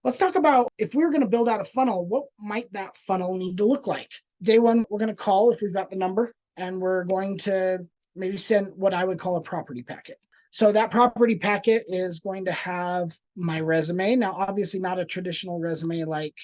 Let's talk about if we were going to build out a funnel, what might that funnel need to look like? Day one, we're going to call if we've got the number, and we're going to maybe send what I would call a property packet. So that property packet is going to have my resume. Now, obviously not a traditional resume like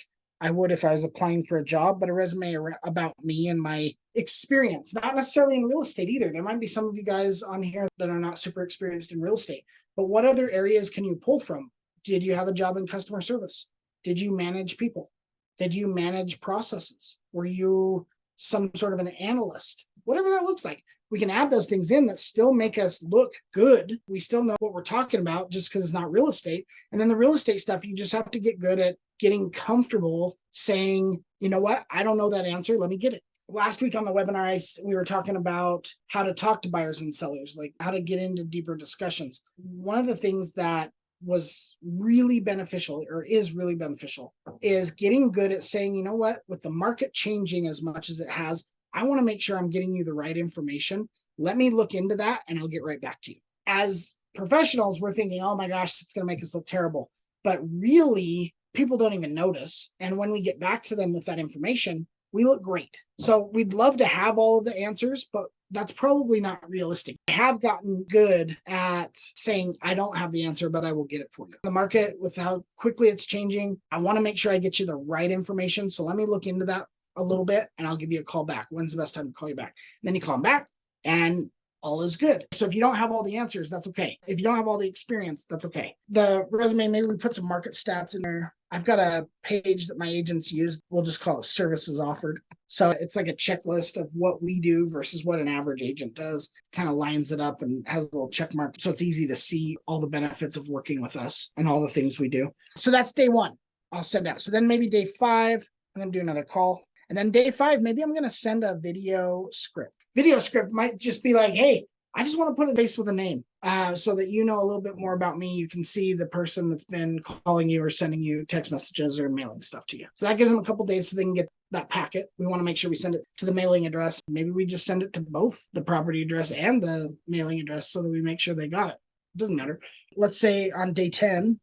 I would if I was applying for a job, but a resume about me and my experience, not necessarily in real estate either. There might be some of you guys on here that are not super experienced in real estate, but what other areas can you pull from? Did you have a job in customer service? Did you manage people? Did you manage processes? Were you some sort of an analyst? Whatever that looks like. We can add those things in that still make us look good. We still know what we're talking about just because it's not real estate. And then the real estate stuff, you just have to get good at getting comfortable saying, you know what, I don't know that answer. Let me get it. Last week on the webinar, we were talking about how to talk to buyers and sellers, like how to get into deeper discussions. One of the things that was really beneficial or is really beneficial is getting good at saying, you know what, with the market changing as much as it has, I want to make sure I'm getting you the right information. Let me look into that and I'll get right back to you. As professionals, we're thinking, oh my gosh, it's going to make us look terrible. But really, people don't even notice. And when we get back to them with that information, we look great. So we'd love to have all of the answers, but that's probably not realistic. I have gotten good at saying, I don't have the answer, but I will get it for you. The market, with how quickly it's changing, I want to make sure I get you the right information. So let me look into that a little bit and I'll give you a call back. When's the best time to call you back? And then you call them back and all is good. So if you don't have all the answers, that's okay. If you don't have all the experience, that's okay. The resume, maybe we put some market stats in there. I've got a page that my agents use. We'll just call it services offered. So it's like a checklist of what we do versus what an average agent does, kind of lines it up and has a little check mark. So it's easy to see all the benefits of working with us and all the things we do. So that's day one. I'll send out. So then maybe day 5, I'm going to do another call. And then day 5, maybe I'm going to send a video script. Video script might just be like, hey, I just want to put a face with a name so that you know a little bit more about me. You can see the person that's been calling you or sending you text messages or mailing stuff to you. So that gives them a couple days so they can get that packet. We want to make sure we send it to the mailing address. Maybe we just send it to both the property address and the mailing address so that we make sure they got it. It doesn't matter. Let's say on day 10,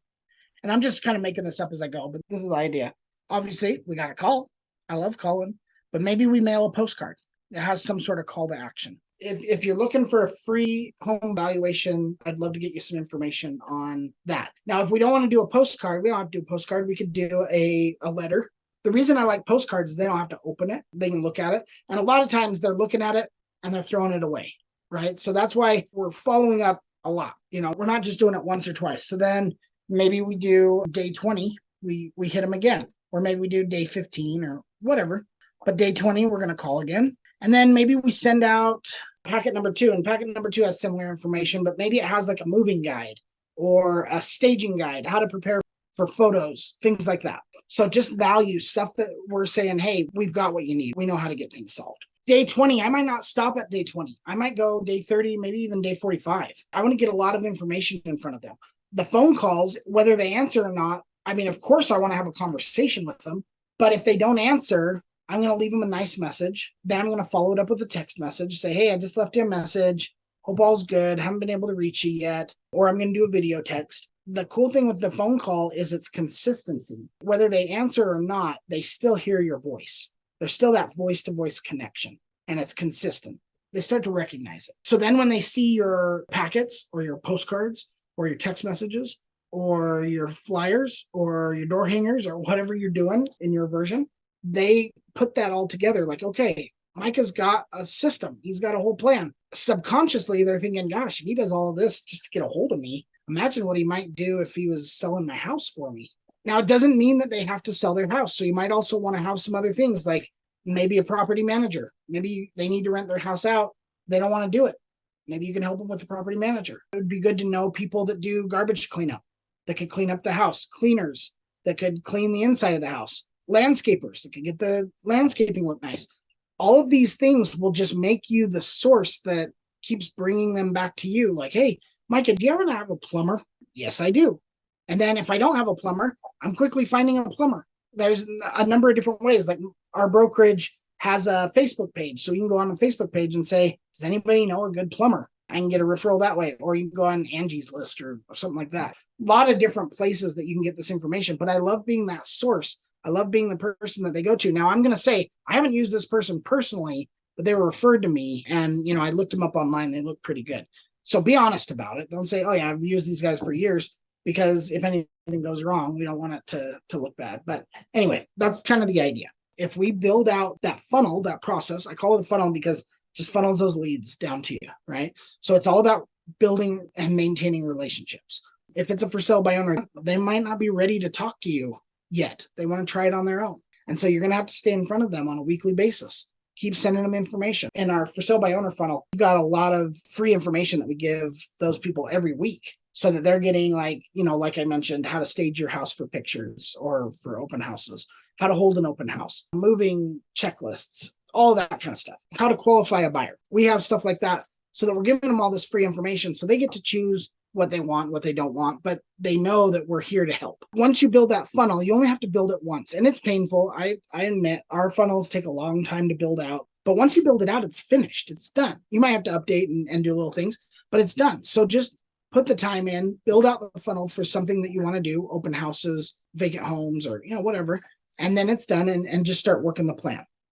and I'm just kind of making this up as I go, but this is the idea. Obviously, we got a call. I love calling, but maybe we mail a postcard that has some sort of call to action. If you're looking for a free home valuation, I'd love to get you some information on that. Now, if we don't want to do a postcard, we don't have to do a postcard. We could do a letter. The reason I like postcards is they don't have to open it. They can look at it. And a lot of times they're looking at it and they're throwing it away, right? So that's why we're following up a lot. You know, we're not just doing it once or twice. So then maybe we do day 20, we hit them again. Or maybe we do day 15 or whatever. But day 20, we're going to call again. And then maybe we send out packet number 2. And packet number 2 has similar information, but maybe it has like a moving guide or a staging guide, how to prepare for photos, things like that. So just value stuff that we're saying, hey, we've got what you need. We know how to get things solved. Day 20, I might not stop at day 20. I might go day 30, maybe even day 45. I want to get a lot of information in front of them. The phone calls, whether they answer or not, I mean, of course, I want to have a conversation with them. But if they don't answer, I'm going to leave them a nice message. Then I'm going to follow it up with a text message. Say, hey, I just left you a message. Hope all's good. Haven't been able to reach you yet. Or I'm going to do a video text. The cool thing with the phone call is its consistency. Whether they answer or not, they still hear your voice. There's still that voice-to-voice connection, and it's consistent. They start to recognize it. So then when they see your packets or your postcards or your text messages or your flyers or your door hangers or whatever you're doing in your version, they put that all together like, okay, Micah's got a system. He's got a whole plan. Subconsciously, they're thinking, gosh, if he does all of this just to get a hold of me, imagine what he might do if he was selling my house for me. Now, it doesn't mean that they have to sell their house. So you might also want to have some other things like maybe a property manager. Maybe they need to rent their house out. They don't want to do it. Maybe you can help them with the property manager. It would be good to know people that do garbage cleanup, that could clean up the house, cleaners that could clean the inside of the house, landscapers that could get the landscaping look nice. All of these things will just make you the source that keeps bringing them back to you. Like, hey, Micah, do you ever have a plumber? Yes, I do. And then if I don't have a plumber, I'm quickly finding a plumber. There's a number of different ways. Like our brokerage has a Facebook page. So you can go on the Facebook page and say, does anybody know a good plumber? I can get a referral that way, or you can go on Angie's list or something like that. A lot of different places that you can get this information, but I love being that source. I love being the person that they go to. Now, I'm going to say I haven't used this person personally, but they were referred to me, and I looked them up online. They look pretty good. So be honest about it. Don't say, oh yeah, I've used these guys for years, because if anything goes wrong, we don't want it to look bad. But anyway, that's kind of the idea. If we build out that funnel, that process, I call it a funnel because just funnels those leads down to you, right? So it's all about building and maintaining relationships. If it's a for sale by owner, they might not be ready to talk to you yet. They want to try it on their own. And so you're going to have to stay in front of them on a weekly basis. Keep sending them information. In our for sale by owner funnel, we've got a lot of free information that we give those people every week, so that they're getting, like I mentioned, how to stage your house for pictures or for open houses, how to hold an open house, moving checklists, all that kind of stuff, how to qualify a buyer. We have stuff like that, so that we're giving them all this free information so they get to choose what they want, what they don't want, but they know that we're here to help. Once you build that funnel, you only have to build it once, and it's painful. I admit our funnels take a long time to build out, but once you build it out, it's finished. It's done. You might have to update and do little things, but it's done. So just put the time in, build out the funnel for something that you want to do, open houses, vacant homes, or whatever, and then it's done, and just start working the plan.